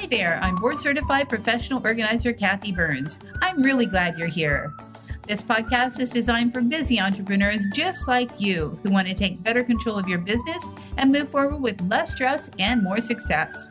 there, I'm board certified professional organizer Kathi Burns. I'm really glad you're here. This podcast is designed for busy entrepreneurs just like you who want to take better control of your business and move forward with less stress and more success.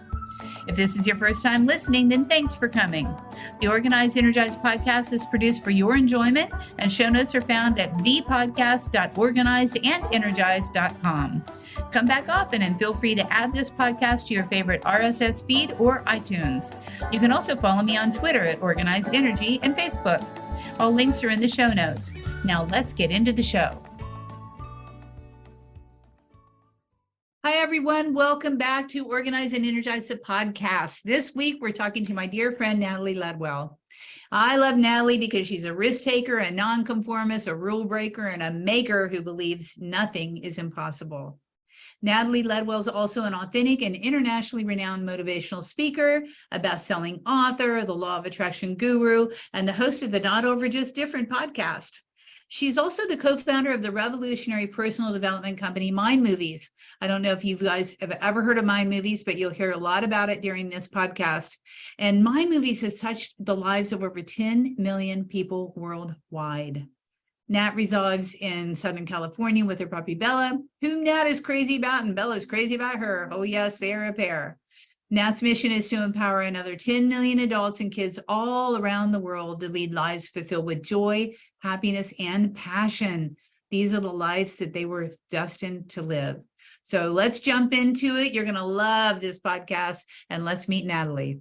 If this is your first time listening, then thanks for coming. The Organized and Energized podcast is produced for your enjoyment, and show notes are found at thepodcast.organizedandenergize.com. Come back often and feel free to add this podcast to your favorite RSS feed or iTunes. You can also follow me on Twitter at Organized Energy and Facebook. All links are in the show notes. Now let's get into the show. Hi, everyone. Welcome back to Organize and Energize the podcast. This week, we're talking to my dear friend, Natalie Ledwell. I love Natalie because she's a risk taker, a non-conformist, a rule breaker, and a maker who believes nothing is impossible. Natalie Ledwell is also an authentic and internationally renowned motivational speaker, a best-selling author, the law of attraction guru, and the host of the Not Over Just Different podcast. She's also the co-founder of the revolutionary personal development company, Mind Movies. I don't know if you guys have ever heard of Mind Movies, but you'll hear a lot about it during this podcast. And Mind Movies has touched the lives of over 10 million people worldwide. Nat resides in Southern California with her puppy Bella, whom Nat is crazy about, and Bella is crazy about her. Oh yes, they are a pair. Nat's mission is to empower another 10 million adults and kids all around the world to lead lives fulfilled with joy, happiness, and passion. These are the lives that they were destined to live. So let's jump into it. You're going to love this podcast, and let's meet Natalie.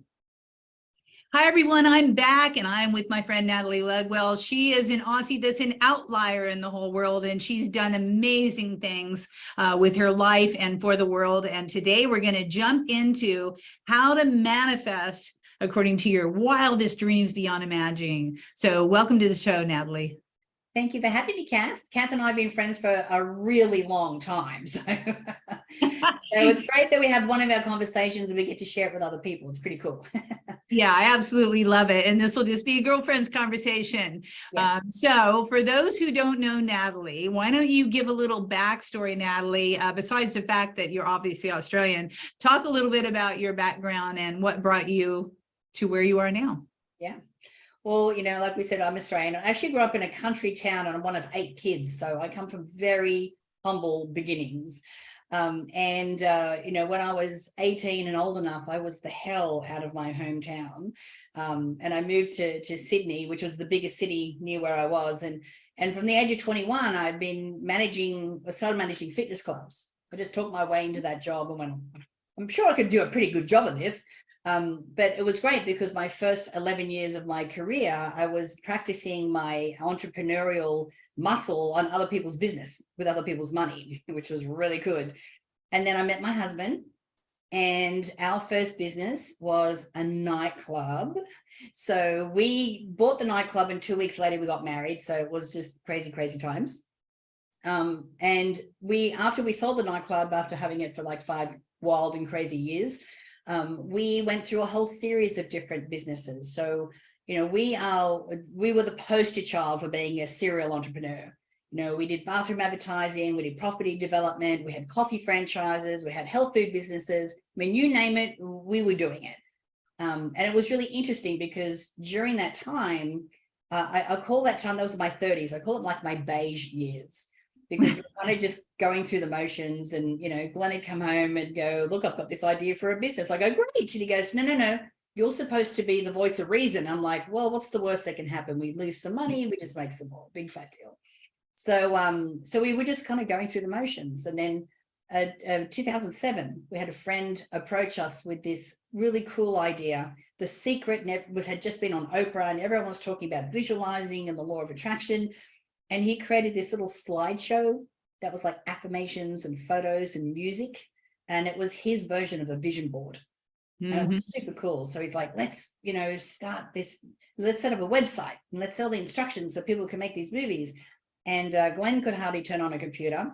Hi, everyone. I'm back, and I'm with my friend, Natalie Ledwell. She is an Aussie that's an outlier in the whole world, and she's done amazing things with her life and for the world. And today we're going to jump into how to manifest according to your wildest dreams beyond imagining. So welcome to the show, Natalie. Thank you for having me, Kath. Kath and I have been friends for a really long time. So it's great that we have one of our conversations and we get to share it with other people. It's pretty cool. Yeah, I absolutely love it. And this will just be a girlfriend's conversation. Yeah. So for those who don't know Natalie, why don't you give a little backstory, Natalie, besides the fact that you're obviously Australian, talk a little bit about your background and what brought you to where you are now. Yeah. Well, you know, like we said, I'm Australian. I actually grew up in a country town and I'm one of 8 kids. So I come from very humble beginnings. You know, when I was 18 and old enough, I was the hell out of my hometown. And I moved to Sydney, which was the biggest city near where I was. And from the age of 21, I started managing fitness clubs. I just took my way into that job and went, I'm sure I could do a pretty good job of this. But it was great because my first 11 years of my career, I was practicing my entrepreneurial muscle on other people's business with other people's money, which was really good. And then I met my husband, and our first business was a nightclub. So we bought the nightclub and 2 weeks later we got married. So it was just crazy, crazy times. And after we sold the nightclub, after having it for like 5 wild and crazy years, we went through a whole series of different businesses. So, you know, we were the poster child for being a serial entrepreneur. You know, we did bathroom advertising, we did property development, we had coffee franchises, we had health food businesses. I mean, you name it, we were doing it. And it was really interesting because during that time, I call that time, that was my 30s. I call it like my beige years. Because we're kind of just going through the motions, and, you know, Glenn would come home and go, look, I've got this idea for a business. I go, great. And he goes, no, you're supposed to be the voice of reason. I'm like, well, what's the worst that can happen? We lose some money, we just make some more, big fat deal. So we were just kind of going through the motions. And then 2007, we had a friend approach us with this really cool idea. The Secret had just been on Oprah, and everyone was talking about visualizing and the law of attraction. And he created this little slideshow that was like affirmations and photos and music. And it was his version of a vision board. Mm-hmm. And it was super cool. So he's like, let's, you know, start this, let's set up a website and let's sell the instructions so people can make these movies. And Glenn could hardly turn on a computer.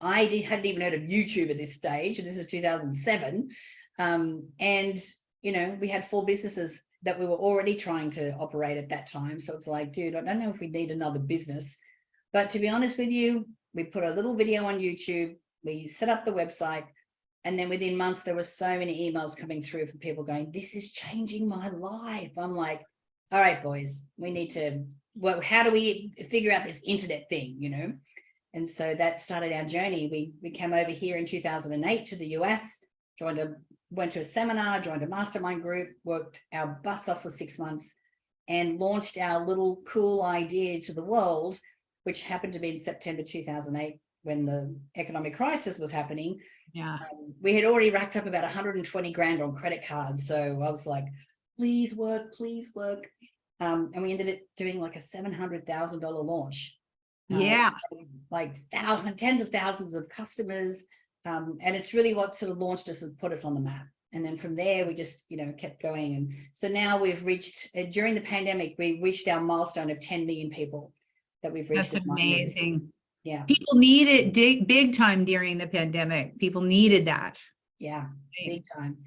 Hadn't even heard of YouTube at this stage. And this is 2007. And, you know, we had 4 businesses that we were already trying to operate at that time. So it's like, dude, I don't know if we need another business. But to be honest with you, we put a little video on YouTube, we set up the website, And then within months, there were so many emails coming through from people going, this is changing my life. I'm like, all right, boys, we need to, well, how do we figure out this internet thing, you know? And so that started our journey. We came over here in 2008 to the US, went to a seminar, joined a mastermind group, worked our butts off for 6 months, and launched our little cool idea to the world, which happened to be in September 2008 when the economic crisis was happening. Yeah. We had already racked up about 120 grand on credit cards. So I was like, please work, please work. And we ended up doing like a $700,000 launch. Yeah. Like tens of thousands of customers. And it's really what sort of launched us and put us on the map. And then from there, we just, you know, kept going. And so now we've reached, during the pandemic, we reached our milestone of 10 million people that we've reached. That's amazing. Yeah. People need it big time during the pandemic. People needed that. Yeah, big time.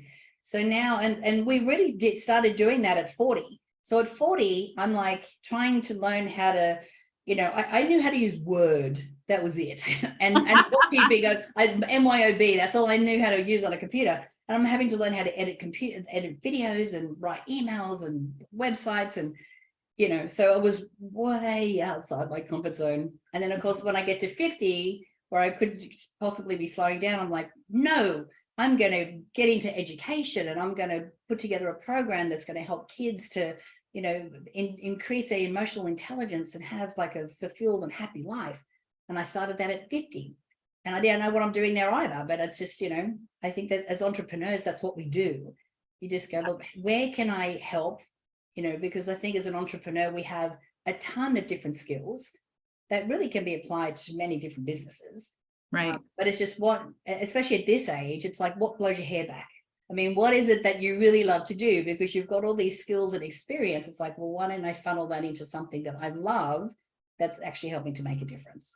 So now, and we really started doing that at 40. So at 40, I'm like trying to learn how to, you know, I knew how to use Word. That was it. and bookkeeping, MYOB, that's all I knew how to use on a computer. And I'm having to learn how to edit videos and write emails and websites. And, you know, so I was way outside my comfort zone. And then, of course, when I get to 50, where I could possibly be slowing down, I'm like, no, I'm going to get into education, and I'm going to put together a program that's going to help kids to, you know, increase their emotional intelligence and have like a fulfilled and happy life. And I started that at 50. And I didn't know what I'm doing there either, but it's just, you know, I think that as entrepreneurs, that's what we do. You just go, look, where can I help? You know, because I think as an entrepreneur, we have a ton of different skills that really can be applied to many different businesses. Right. But it's just what, especially at this age, it's like, what blows your hair back? I mean, what is it that you really love to do? Because you've got all these skills and experience. It's like, well, why don't I funnel that into something that I love that's actually helping to make a difference?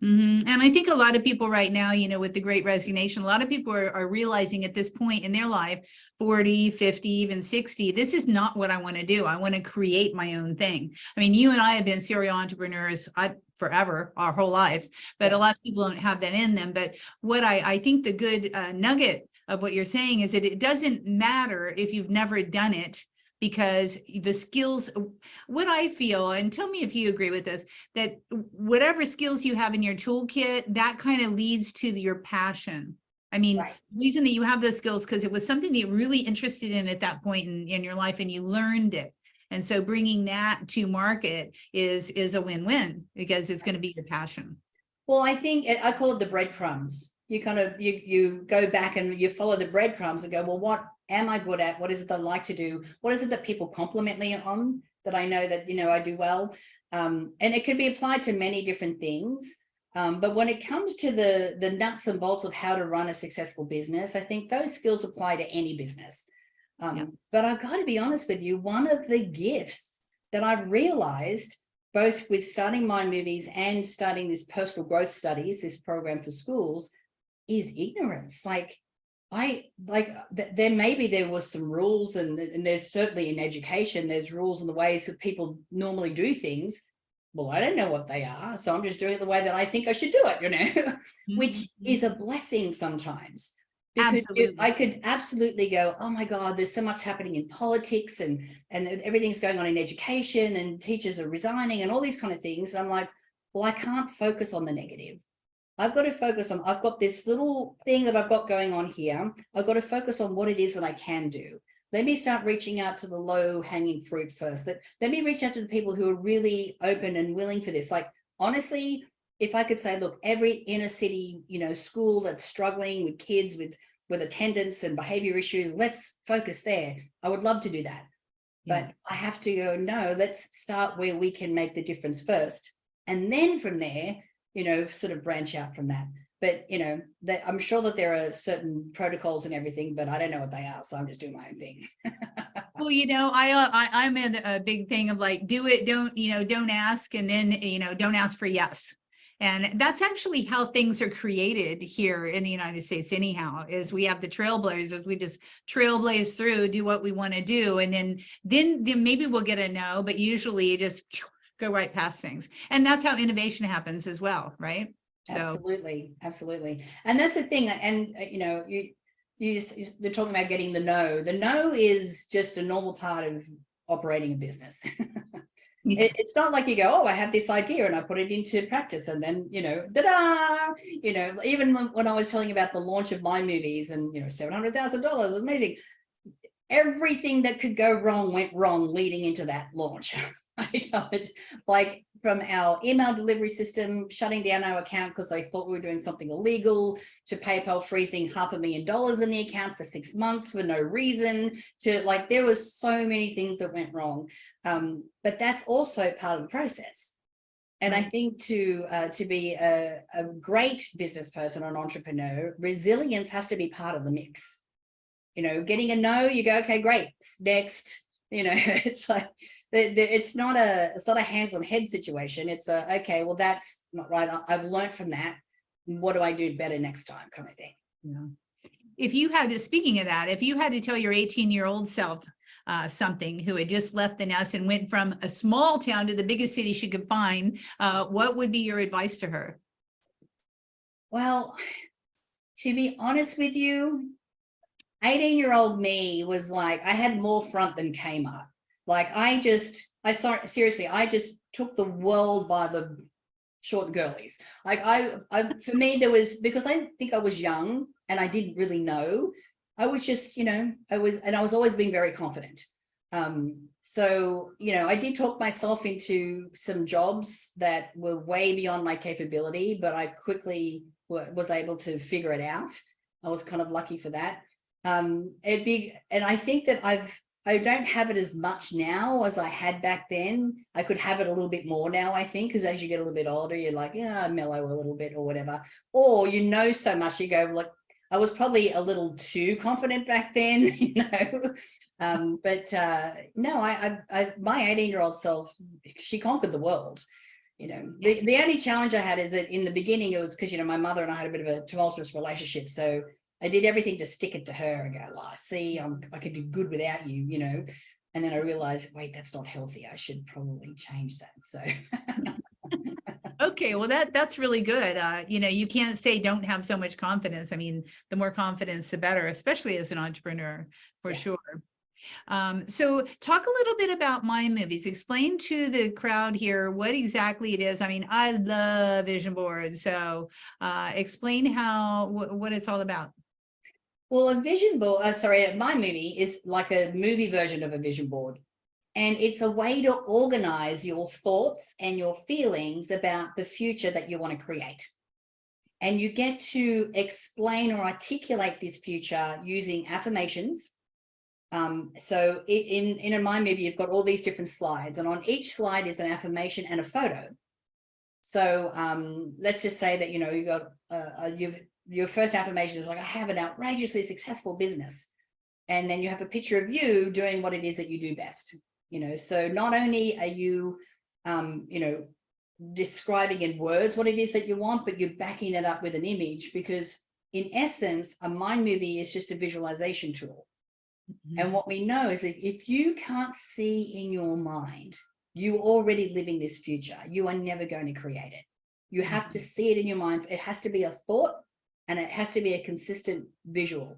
Mm-hmm. And I think a lot of people right now, you know, with the great resignation, a lot of people are realizing at this point in their life, 40, 50, even 60, this is not what I want to do. I want to create my own thing. I mean, you and I have been serial entrepreneurs forever, our whole lives, but a lot of people don't have that in them. But what I think the good nugget of what you're saying is that it doesn't matter if you've never done it, because the skills, what I feel, and tell me if you agree with this, that whatever skills you have in your toolkit, that kind of leads to your passion. I mean, the reason that you have those skills, because it was something that you're really interested in at that point in your life, and you learned it. And so bringing that to market is a win-win, because it's going to be your passion. Well, I think I call it the breadcrumbs. You kind of, you go back and you follow the breadcrumbs and go, well, what am I good at? What is it that I like to do? What is it that people compliment me on that I know that, you know, I do well? And it can be applied to many different things. But when it comes to the nuts and bolts of how to run a successful business, I think those skills apply to any business. But I've got to be honest with you, one of the gifts that I've realized, both with starting Mind Movies and starting this personal growth studies, this program for schools, is ignorance. There was some rules, and there's certainly in education, there's rules and the ways that people normally do things. Well, I don't know what they are, so I'm just doing it the way that I think I should do it, you know, which is a blessing sometimes. Because I could absolutely go, oh my God, there's so much happening in politics, and everything's going on in education, and teachers are resigning and all these kind of things. And I'm like, well, I can't focus on the negative. I've got to focus on, I've got this little thing that I've got going on here. I've got to focus on what it is that I can do. Let me start reaching out to the low hanging fruit first. Let me reach out to the people who are really open and willing for this. Like, honestly, if I could say, look, every inner city, you know, school that's struggling with kids with attendance and behavior issues, let's focus there. I would love to do that. Yeah. But I have to go, no, let's start where we can make the difference first. And then from there, you know, sort of branch out from that. But, you know, I'm sure that there are certain protocols and everything, but I don't know what they are. So I'm just doing my own thing. Well, you know, I'm in a big thing of like, do it, don't ask. And then, you know, don't ask for yes. And that's actually how things are created here in the United States anyhow, is we have the trailblazers. We just trailblaze through, do what we want to do. And then maybe we'll get a no, but usually you just go right past things. And that's how innovation happens as well, right? So. Absolutely. And that's the thing. And, you know, they're talking about getting the no. The no is just a normal part of operating a business. Yeah. It's not like you go, oh, I have this idea and I put it into practice and then, da-da, even when I was telling about the launch of my movies and, $700,000, amazing. Everything that could go wrong went wrong leading into that launch. Like from our email delivery system shutting down our account because they thought we were doing something illegal, to PayPal freezing $500,000 in the account for 6 months for no reason, to like there was so many things that went wrong. But that's also part of the process. And I think to be a great business person or an entrepreneur, resilience has to be part of the mix. Getting a no, you go, okay, great, next. It's like it's not a hands on head situation. It's okay, well, that's not right. I've learned from that. What do I do better next time, kind of thing. Yeah. If you had to, speaking of that, if you had to tell your 18-year-old self something, who had just left the nest and went from a small town to the biggest city she could find, what would be your advice to her? Well, to be honest with you, 18-year-old me was like, I had more front than came up. Like I just took the world by the short girlies. Like for me, there was, because I think I was young and I didn't really know. I was just, I was always being very confident. So, I did talk myself into some jobs that were way beyond my capability, but I quickly was able to figure it out. I was kind of lucky for that. And I think that I don't have it as much now as I had back then. I could have it a little bit more now, I think, because as you get a little bit older, you're like, yeah, mellow a little bit or whatever. Or so much, you go, like, I was probably a little too confident back then, but no, my 18-year-old self, she conquered the world. The only challenge I had is that in the beginning, it was because, my mother and I had a bit of a tumultuous relationship. So I did everything to stick it to her and go, well, see, I could do good without you, And then I realized, wait, that's not healthy. I should probably change that. So. Okay, well, that's really good. You can't say don't have so much confidence. I mean, the more confidence, the better, especially as an entrepreneur, for sure. So talk a little bit about My Movies. Explain to the crowd here what exactly it is. I mean, I love vision boards. So explain what it's all about. Well, a vision board, My Movie is like a movie version of a vision board. And it's a way to organize your thoughts and your feelings about the future that you want to create. And you get to explain or articulate this future using affirmations. So in a My Movie, you've got all these different slides, and on each slide is an affirmation and a photo. So let's just say that, you got your first affirmation is like, I have an outrageously successful business. And then you have a picture of you doing what it is that you do best. So not only are you, describing in words what it is that you want, but you're backing it up with an image, because in essence, a Mind Movie is just a visualization tool. Mm-hmm. And what we know is that if you can't see in your mind, you're already living this future. You are never going to create it. You have to see it in your mind. It has to be a thought, and it has to be a consistent visual.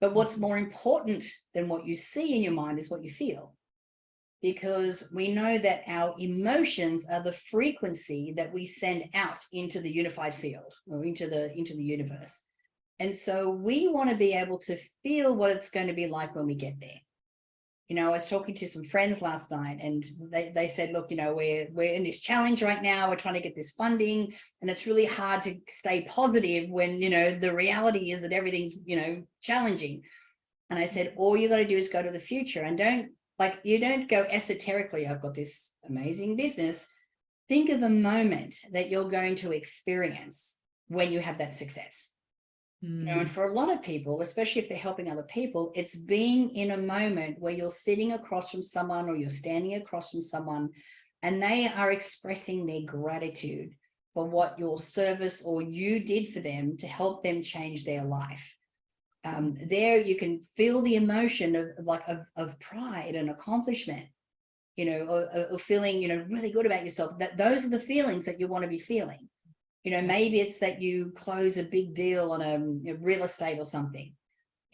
But what's more important than what you see in your mind is what you feel. Because we know that our emotions are the frequency that we send out into the unified field, or into the universe. And so we want to be able to feel what it's going to be like when we get there. I was talking to some friends last night, and they said, look, we're in this challenge right now. We're trying to get this funding, and it's really hard to stay positive when, the reality is that everything's, challenging. And I said, all you got to do is go to the future, and you don't go esoterically, I've got this amazing business. Think of the moment that you're going to experience when you have that success. And for a lot of people, especially if they're helping other people, it's being in a moment where you're sitting across from someone, or you're standing across from someone, and they are expressing their gratitude for what your service or you did for them to help them change their life. There you can feel the emotion of pride and accomplishment, or feeling, really good about yourself. Those are the feelings that you want to be feeling. Maybe it's that you close a big deal on a real estate or something.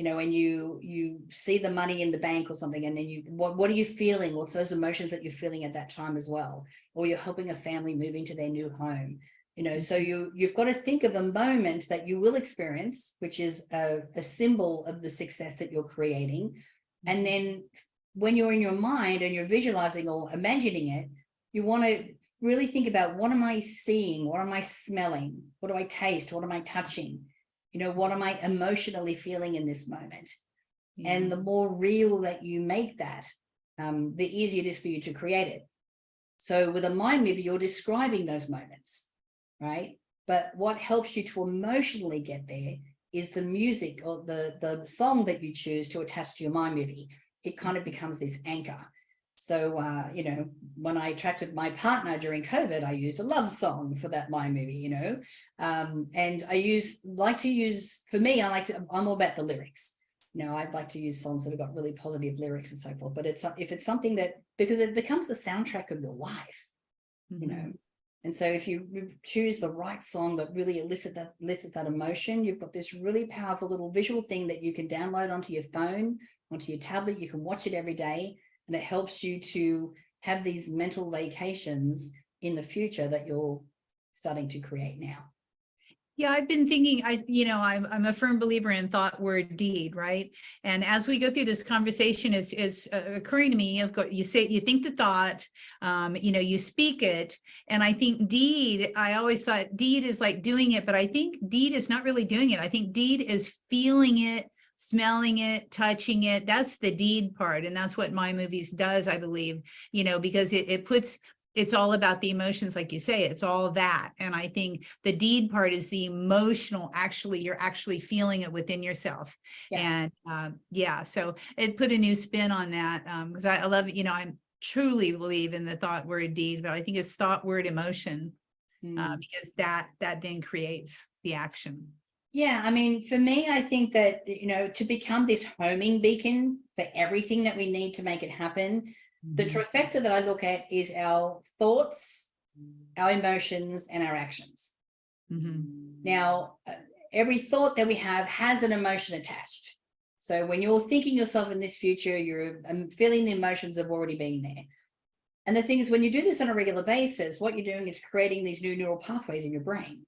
when you see the money in the bank or something, and then what are you feeling? What's those emotions that you're feeling at that time as well? Or you're helping a family move into their new home, so you've got to think of a moment that you will experience, which is a symbol of the success that you're creating. And then when you're in your mind and you're visualizing or imagining it, you want to really think about, what am I seeing? What am I smelling? What do I taste? What am I touching? What am I emotionally feeling in this moment? Yeah. And the more real that you make that, the easier it is for you to create it. So with a mind movie, you're describing those moments, right? But what helps you to emotionally get there is the music or the song that you choose to attach to your mind movie. It kind of becomes this anchor. So, when I attracted my partner during COVID, I used a love song for that mind movie, and for me, I'm all about the lyrics. I'd like to use songs that have got really positive lyrics and so forth, but if it's something that, because it becomes the soundtrack of your life, and so if you choose the right song that really elicits that emotion, you've got this really powerful little visual thing that you can download onto your phone, onto your tablet. You can watch it every day. And it helps you to have these mental vacations in the future that you're starting to create now. Yeah, I've been thinking, I'm a firm believer in thought, word, deed, right? And as we go through this conversation, it's occurring to me, of course, you think the thought, you speak it. And I think deed, I always thought deed is like doing it, but I think deed is not really doing it. I think deed is feeling it, smelling it, touching it. That's the deed part. And that's what My Movies does, I believe, because it's all about the emotions, like you say, it's all that. And I think the deed part is the emotional, you're actually feeling it within yourself. Yeah. And so it put a new spin on that, because I love it. I truly believe in the thought, word, deed, but I think it's thought, word, emotion, because that then creates the action. Yeah, for me, I think that, to become this homing beacon for everything that we need to make it happen, the trifecta that I look at is our thoughts, our emotions, and our actions. Now, every thought that we have has an emotion attached. So when you're thinking yourself in this future, you're feeling the emotions have already been there. And the thing is, when you do this on a regular basis, what you're doing is creating these new neural pathways in your brain.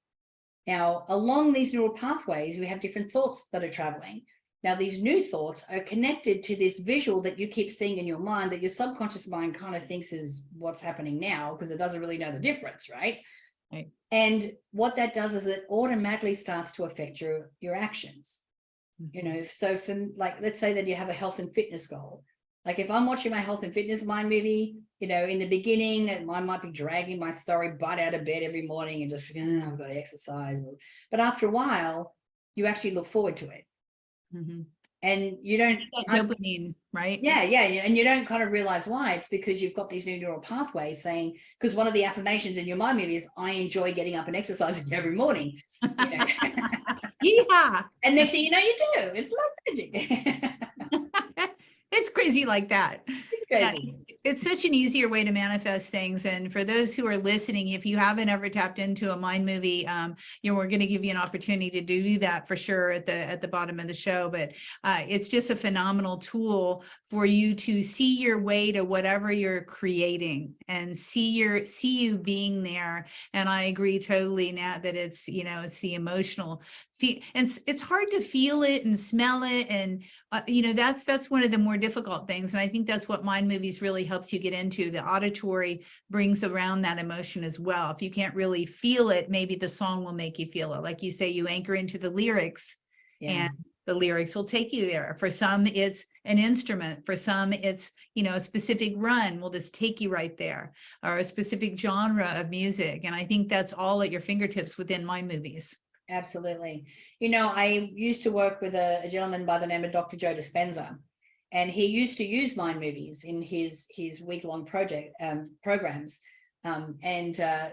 Now, along these neural pathways, we have different thoughts that are traveling. Now, these new thoughts are connected to this visual that you keep seeing in your mind that your subconscious mind kind of thinks is what's happening now, because it doesn't really know the difference, right? Right. And what that does is it automatically starts to affect your actions. So let's say that you have a health and fitness goal. Like if I'm watching my health and fitness mind movie, in the beginning, I might be dragging my sorry butt out of bed every morning and just, I've got to exercise. But after a while, you actually look forward to it. And you don't dopamine, right? Yeah. And you don't kind of realize why. It's because you've got these new neural pathways saying, because one of the affirmations in your mind movie is, I enjoy getting up and exercising every morning. Yeah. And next thing you know, you do. It's like magic. It's crazy like that. It's crazy. It's such an easier way to manifest things. And for those who are listening, if you haven't ever tapped into a mind movie, we're going to give you an opportunity to do that for sure at the bottom of the show. But it's just a phenomenal tool for you to see your way to whatever you're creating and see you being there. And I agree totally, Nat, that it's the emotional. And it's hard to feel it and smell it, and that's one of the more difficult things. And I think that's what mind movies really helps you get into. The auditory brings around that emotion as well. If you can't really feel it, maybe the song will make you feel it. Like you say, you anchor into the lyrics, and the lyrics will take you there. For some, it's an instrument. For some, it's a specific run will just take you right there, or a specific genre of music. And I think that's all at your fingertips within mind movies. Absolutely. I used to work with a gentleman by the name of Dr. Joe Dispenza, and he used to use mind movies in his week-long programs.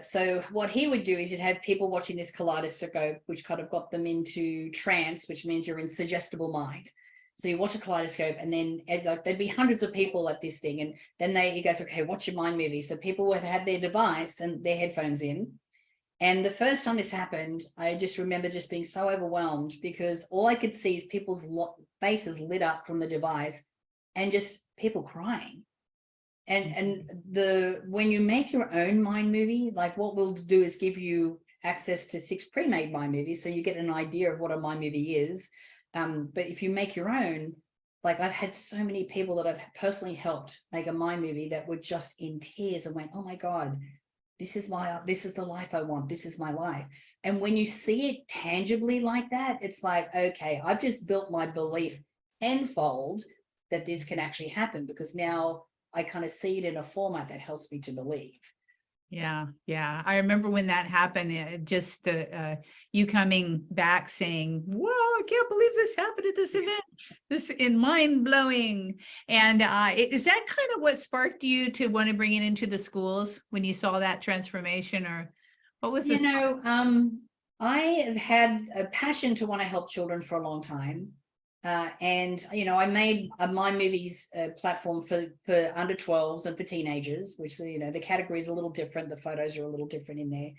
So what he would do is he'd have people watching this kaleidoscope, which kind of got them into trance, which means you're in suggestible mind. So you watch a kaleidoscope, and then there'd be hundreds of people at this thing, and then he goes, okay, watch your mind movie. So people would have their device and their headphones in. And the first time this happened, I just remember just being so overwhelmed, because all I could see is people's faces lit up from the device, and just people crying. And when you make your own mind movie, like what we'll do is give you access to 6 pre-made mind movies, so you get an idea of what a mind movie is. But if you make your own, like I've had so many people that I've personally helped make a mind movie that were just in tears and went, oh my God, this is the life I want. This is my life. And when you see it tangibly like that, it's like, okay, I've just built my belief tenfold that this can actually happen, because now I kind of see it in a format that helps me to believe. Yeah. I remember when that happened, just you coming back saying, whoa, I can't believe this happened at this event. This is mind blowing. And is that kind of what sparked you to want to bring it into the schools when you saw that transformation, or what was this? I have had a passion to want to help children for a long time. And I made a My Movies platform for under 12s and for teenagers, which the category is a little different, the photos are a little different in there,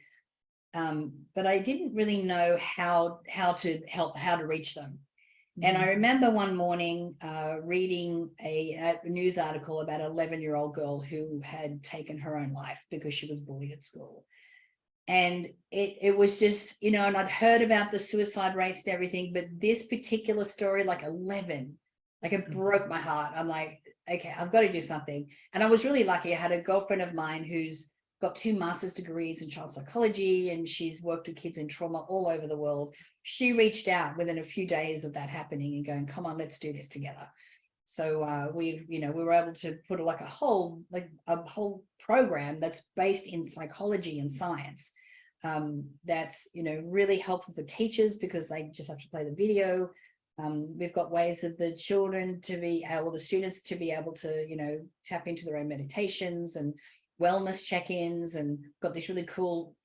but I didn't really know how to reach them. And I remember one morning reading a news article about an 11-year-old girl who had taken her own life because she was bullied at school. And it was just, and I'd heard about the suicide rates and everything, but this particular story, like 11, like it broke my heart. I'm like, okay, I've got to do something. And I was really lucky. I had a girlfriend of mine who's got 2 master's degrees in child psychology, and she's worked with kids in trauma all over the world. She reached out within a few days of that happening and going, come on, let's do this together. So we were able to put a whole program that's based in psychology and science. That's really helpful for teachers because they just have to play the video. We've got ways of the students to be able to tap into their own meditations and wellness check-ins, and got this really cool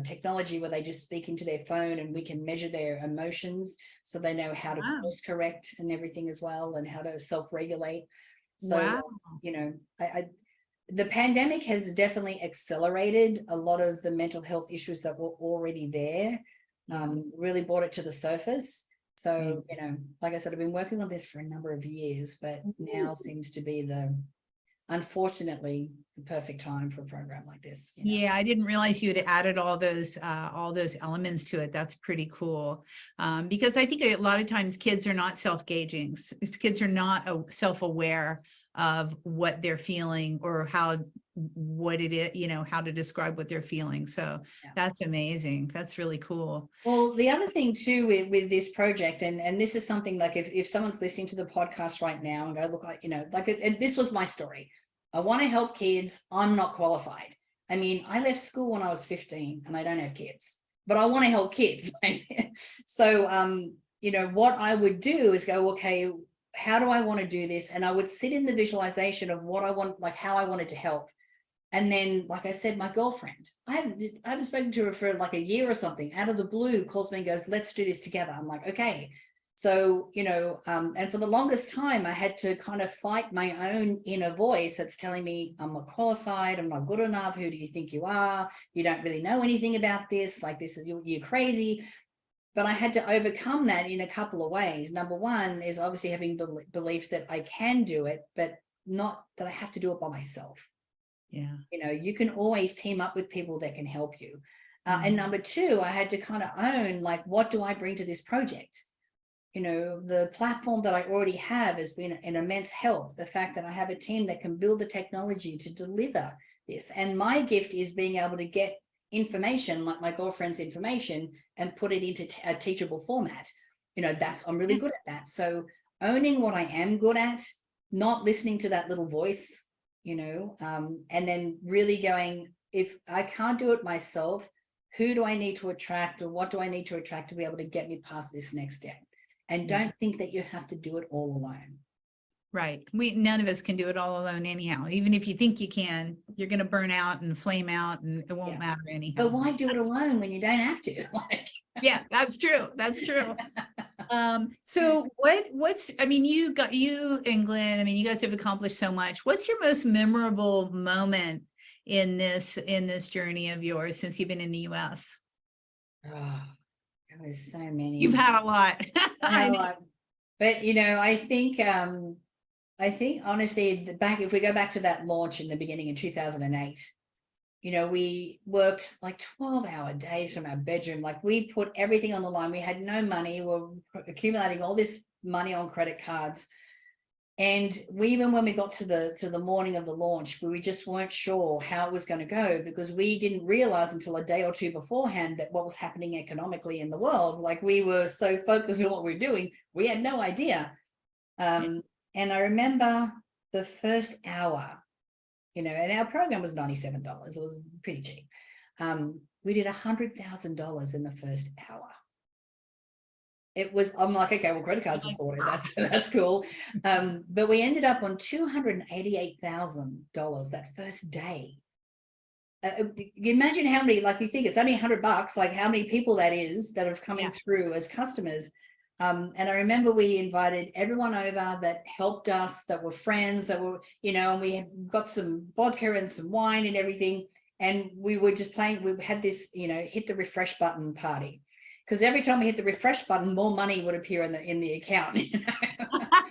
technology where they just speak into their phone and we can measure their emotions so they know how to course correct and everything as well, and how to self-regulate. So the pandemic has definitely accelerated a lot of the mental health issues that were already there, really brought it to the surface. So, like I said, I've been working on this for a number of years, but now seems to be unfortunately, the perfect time for a program like this. Yeah, I didn't realize you had added all those elements to it. That's pretty cool. Because I think a lot of times kids are not self-gauging. Kids are not self-aware of what they're feeling or what it is, how to describe what they're feeling. So that's amazing. That's really cool. Well, the other thing too with this project, and this is something like if someone's listening to the podcast right now and go, look, and this was my story. I want to help kids. I'm not qualified. I mean, I left school when I was 15 and I don't have kids, but I want to help kids. So, what I would do is go, okay, how do I want to do this? And I would sit in the visualization of what I want, like how I wanted to help. And then, like I said, my girlfriend, I haven't spoken to her for like a year or something, out of the blue calls me and goes, let's do this together. I'm like, okay. So, and for the longest time, I had to kind of fight my own inner voice that's telling me I'm not qualified, I'm not good enough. Who do you think you are? You don't really know anything about this. Like you're crazy. But I had to overcome that in a couple of ways. Number one is obviously having belief that I can do it, but not that I have to do it by myself. Yeah. You can always team up with people that can help you. And number two, I had to kind of own, like, what do I bring to this project? The platform that I already have has been an immense help. The fact that I have a team that can build the technology to deliver this. And my gift is being able to get information, like my girlfriend's information, and put it into a teachable format. I'm really good at that. So owning what I am good at, not listening to that little voice, and then really going, if I can't do it myself, who do I need to attract, or what do I need to attract to be able to get me past this next step? And don't think that you have to do it all alone. Right. None of us can do it all alone anyhow. Even if you think you can, you're going to burn out and flame out, and it won't matter anyhow. But why do it alone when you don't have to? Yeah, that's true. That's true. So you and Glenn, you guys have accomplished so much. What's your most memorable moment in this journey of yours since you've been in the US? Oh, there's so many. You've had a lot. I had a lot. But, you know, I think honestly, if we go back to that launch in the beginning in 2008, you know, we worked like 12-hour days from our bedroom. Like, we put everything on the line. We had no money. We were accumulating all this money on credit cards. And even when we got to the morning of the launch, we just weren't sure how it was going to go, because we didn't realize until a day or two beforehand that what was happening economically in the world. Like, we were so focused on what we were doing, we had no idea. And I remember the first hour, you know, and our program was $97. It was pretty cheap. We did $100,000 in the first hour. It was, I'm like, okay, well, credit cards are sorted. That's cool. But we ended up on $288,000 that first day. You imagine how many, like, you think it's only $100, like how many people that is that are coming through as customers. And I remember we invited everyone over that helped us, that were friends, that were, you know, and we had got some vodka and some wine and everything. And we were just playing, we had this, you know, hit the refresh button party. Because every time we hit the refresh button, more money would appear in the account. You know?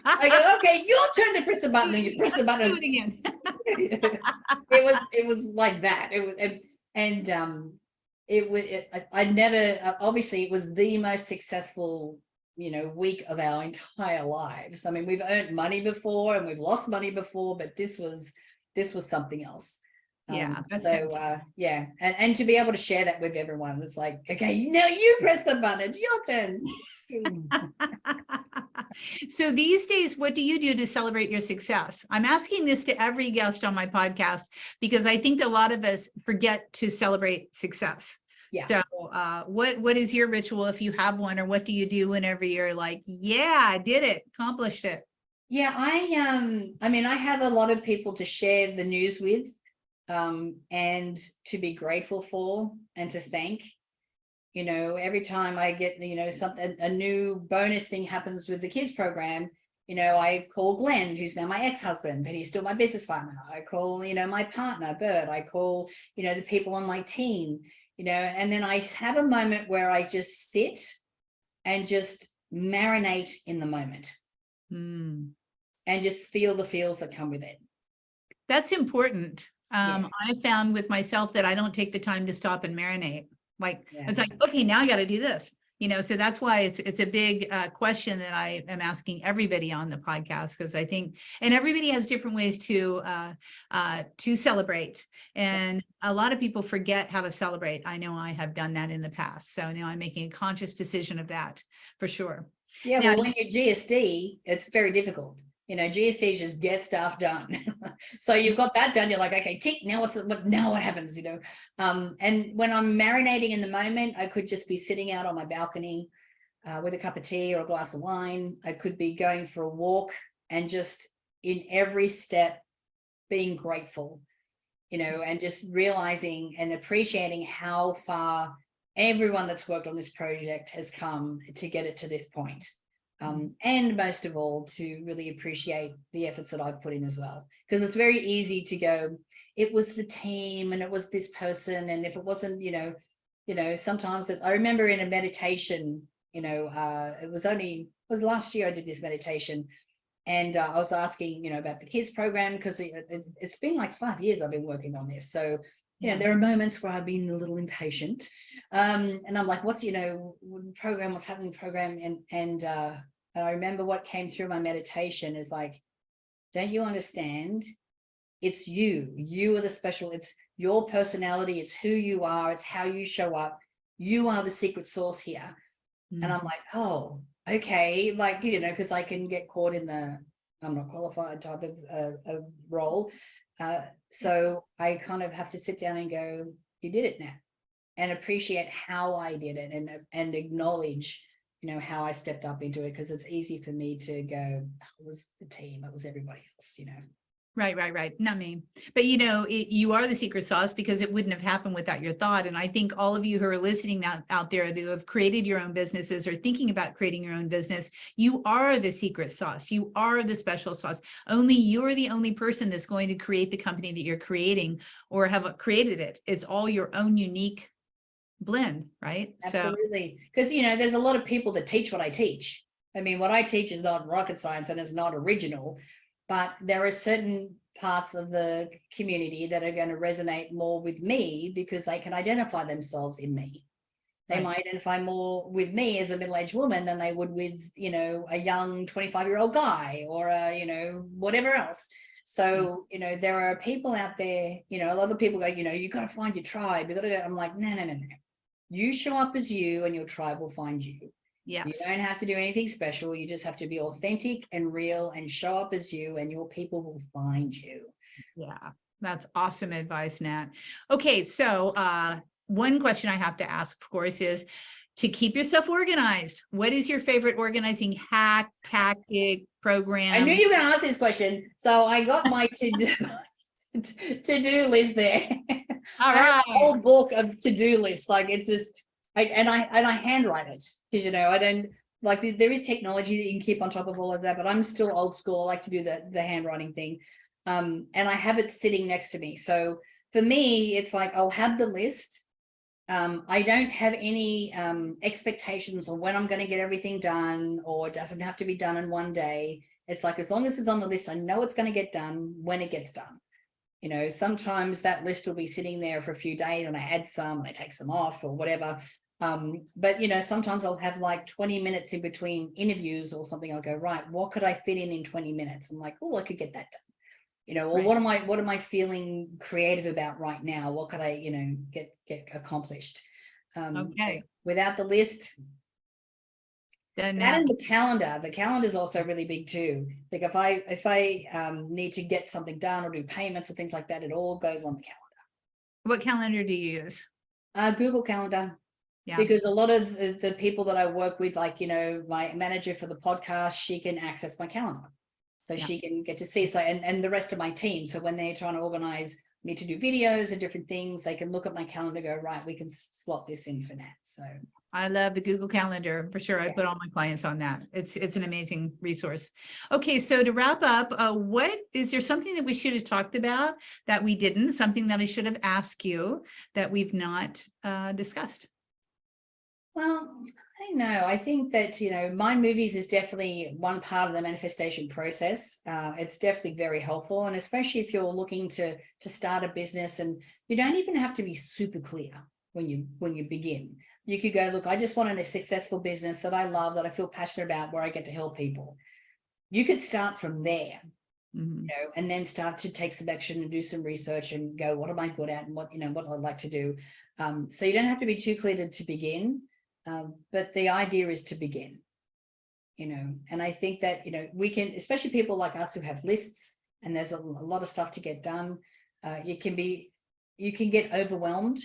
I go, okay, your turn to press the button, and you press the button. Do it again. it was like that. It was, I never, obviously it was the most successful, you know, week of our entire lives. I mean, we've earned money before and we've lost money before, but this was something else. Yeah. So yeah, and to be able to share that with everyone, it's like, okay, now you press the button, it's your turn. So these days, what do you do to celebrate your success? I'm asking this to every guest on my podcast because I think a lot of us forget to celebrate success. Yeah. So what is your ritual, if you have one, or what do you do whenever you're like, yeah, I did it, accomplished it? Yeah, I mean, I have a lot of people to share the news with, and to be grateful for and to thank. You know, every time I get, you know, something, a new bonus thing happens with the kids program, you know, I call Glenn, who's now my ex-husband, but he's still my business partner. I call, you know, my partner, Bert. I call, you know, the people on my team, you know, and then I have a moment where I just sit and just marinate in the moment and just feel the feels that come with it. That's important. I found with myself that I don't take the time to stop and marinate. Like, it's like, okay, now I got to do this, you know, so that's why it's a big question that I am asking everybody on the podcast, because I think, and everybody has different ways to celebrate. And a lot of people forget how to celebrate. I know I have done that in the past. So now I'm making a conscious decision of that for sure. Yeah, now, well, when you're GSD, it's very difficult. You know, GSD is just get stuff done. So you've got that done. You're like, okay, tick. Now what happens? You know, and when I'm marinating in the moment, I could just be sitting out on my balcony with a cup of tea or a glass of wine. I could be going for a walk and just in every step being grateful, you know, and just realizing and appreciating how far everyone that's worked on this project has come to get it to this point. And most of all, to really appreciate the efforts that I've put in as well, because it's very easy to go, it was the team and it was this person, and if it wasn't, you know, sometimes I remember in a meditation, you know, it was last year I did this meditation, and I was asking, you know, about the kids program, because it's been like 5 years I've been working on this, so you know, there are moments where I've been a little impatient, and I'm like, what's, you know, program, what's happening program, and I remember what came through my meditation is like, don't you understand? It's you are the special, it's your personality, it's who you are, it's how you show up. You are the secret sauce here. And I'm like, oh, okay, like, you know, because I can get caught in the I'm not qualified type of role. So I kind of have to sit down and go, you did it now, and appreciate how I did it, and acknowledge, you know, how I stepped up into it, because it's easy for me to go, it was the team, it was everybody else, you know. Right. Not me. But, you know, you are the secret sauce, because it wouldn't have happened without your thought. And I think all of you who are listening out there who have created your own businesses or thinking about creating your own business, you are the secret sauce. You are the special sauce. Only you're the only person that's going to create the company that you're creating or have created it. It's all your own unique blend, right? Absolutely. Because, you know, there's a lot of people that teach what I teach. I mean, what I teach is not rocket science and it's not original, but there are certain parts of the community that are going to resonate more with me because they can identify themselves in me. They might identify more with me as a middle-aged woman than they would with, you know, a young 25-year-old guy or a, you know, whatever else. So, you know, there are people out there, you know, a lot of people go, you know, you got to find your tribe. You got to go. I'm like, no. You show up as you and your tribe will find you. Yes. You don't have to do anything special. You just have to be authentic and real and show up as you, and your people will find you. Yeah, that's awesome advice, Nat. Okay, so one question I have to ask, of course, is to keep yourself organized. What is your favorite organizing hack, tactic, program? I knew you were going to ask this question, so I got my to-do list there. All I have right. a whole book of to-do lists. Like it's just, I handwrite it because, you know, I don't like there is technology that you can keep on top of all of that, but I'm still old school. I like to do the handwriting thing. And I have it sitting next to me. So for me, it's like I'll have the list. I don't have any expectations on when I'm going to get everything done, or it doesn't have to be done in one day. It's like, as long as it's on the list, I know it's going to get done when it gets done. You know, sometimes that list will be sitting there for a few days and I add some and I take some off or whatever. But, you know, sometimes I'll have like 20 minutes in between interviews or something. I'll go, right, what could I fit in 20 minutes? I'm like, oh, I could get that done. You know, or Right. what am I feeling creative about right now? What could I, you know, get accomplished? Okay. Without the list, Then that and the calendar is also really big too. Like if I need to get something done or do payments or things like that, it all goes on the calendar. what calendar do you use? Google Calendar. Yeah. Because a lot of the people that I work with, like, you know, my manager for the podcast, she can access my calendar. So she can get to see, so and the rest of my team. So when they're trying to organize me to do videos and different things, they can look at my calendar, go, right, we can slot this in for Nat. So I love the Google Calendar for sure. I yeah. put all my clients on that. It's an amazing resource. Okay, so to wrap up, what is there something that we should have talked about that we didn't? Something that I should have asked you that we've not discussed? Well, I don't know. I think that, you know, mind movies is definitely one part of the manifestation process. It's definitely very helpful, and especially if you're looking to start a business, and you don't even have to be super clear when you begin. You could go, look, I just wanted a successful business that I love, that I feel passionate about, where I get to help people. You could start from there, you know, and then start to take some action and do some research and go, what am I good at, and what, you know, what I'd like to do. So you don't have to be too clear to begin. But the idea is to begin, you know, and I think that, you know, we can, especially people like us who have lists and there's a lot of stuff to get done. You can get overwhelmed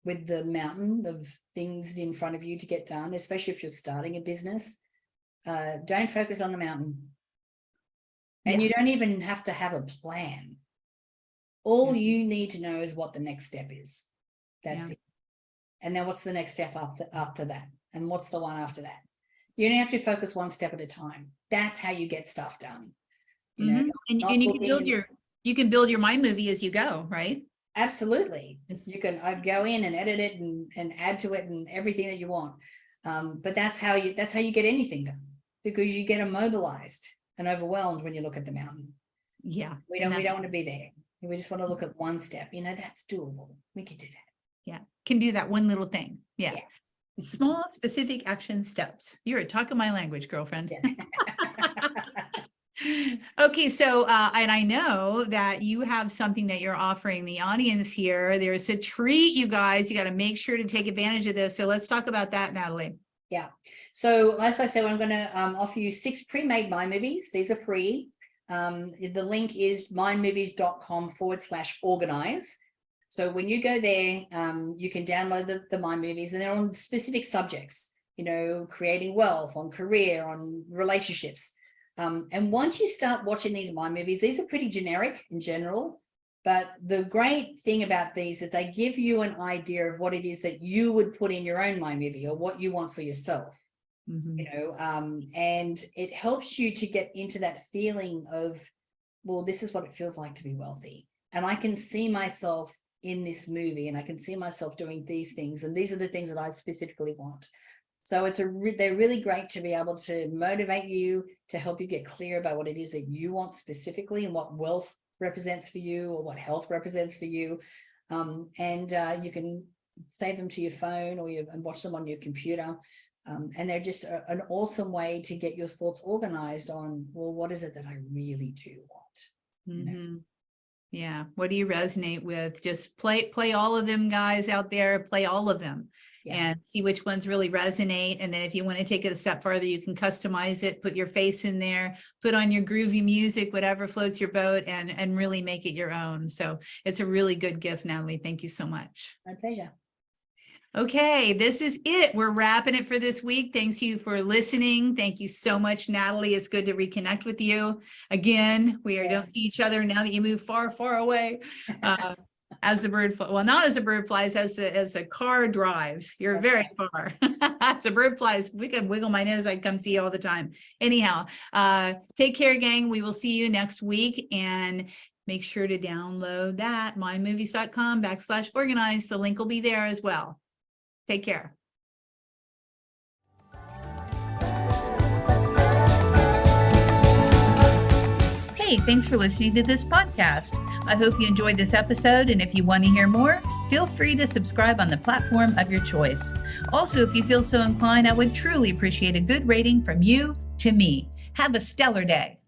with the mountain of things in front of you to get done, especially if you're starting a business. Don't focus on the mountain. And you don't even have to have a plan. All you need to know is what the next step is. That's it. And then what's the next step after that? And what's the one after that? You don't have to focus one step at a time. That's how you get stuff done. You know, and you can build your mind movie as you go, right? Absolutely. You can go in and edit it and add to it and everything that you want. But that's how you get anything done, because you get immobilized and overwhelmed when you look at the mountain. Yeah. We don't want to be there. We just want to look at one step. You know, that's doable. We can do that. Yeah, can do that one little thing. Yeah. Small, specific action steps. You're talking my language, girlfriend. Okay, so and I know that you have something that you're offering the audience here. There's a treat, you guys. You got to make sure to take advantage of this. So let's talk about that, Natalie. Yeah. So as I said, I'm going to offer you 6 pre-made mind movies. These are free. The link is mindmovies.com/organize. So when you go there, you can download the mind movies, and they're on specific subjects, you know, creating wealth, on career, on relationships. And once you start watching these mind movies, these are pretty generic in general, but the great thing about these is they give you an idea of what it is that you would put in your own mind movie, or what you want for yourself. You know, and it helps you to get into that feeling of, well, this is what it feels like to be wealthy. And I can see myself in this movie, and I can see myself doing these things, and these are the things that I specifically want. So they're really great to be able to motivate you, to help you get clear about what it is that you want specifically and what wealth represents for you or what health represents for you. And you can save them to your phone and watch them on your computer. And they're just an awesome way to get your thoughts organized on, well, what is it that I really do want? Mm-hmm. You know? Yeah. What do you resonate with? Just play all of them, guys out there, play all of them. Yeah. And see which ones really resonate. And then if you want to take it a step further, you can customize it, put your face in there, put on your groovy music, whatever floats your boat, and really make it your own. So it's a really good gift, Natalie. Thank you so much. My pleasure. Okay, this is it. We're wrapping it for this week. Thanks you for listening. Thank you so much, Natalie. It's good to reconnect with you again. We don't see each other now that you move far, far away. As the bird, well, not as a bird flies, as a car drives. You're very far. As a bird flies, we can wiggle my nose. I'd come see you all the time. Anyhow, take care, gang. We will see you next week, and make sure to download that mindmovies.com/organized. The link will be there as well. Take care. Hey, thanks for listening to this podcast. I hope you enjoyed this episode, and if you want to hear more, feel free to subscribe on the platform of your choice. Also, if you feel so inclined, I would truly appreciate a good rating from you to me. Have a stellar day.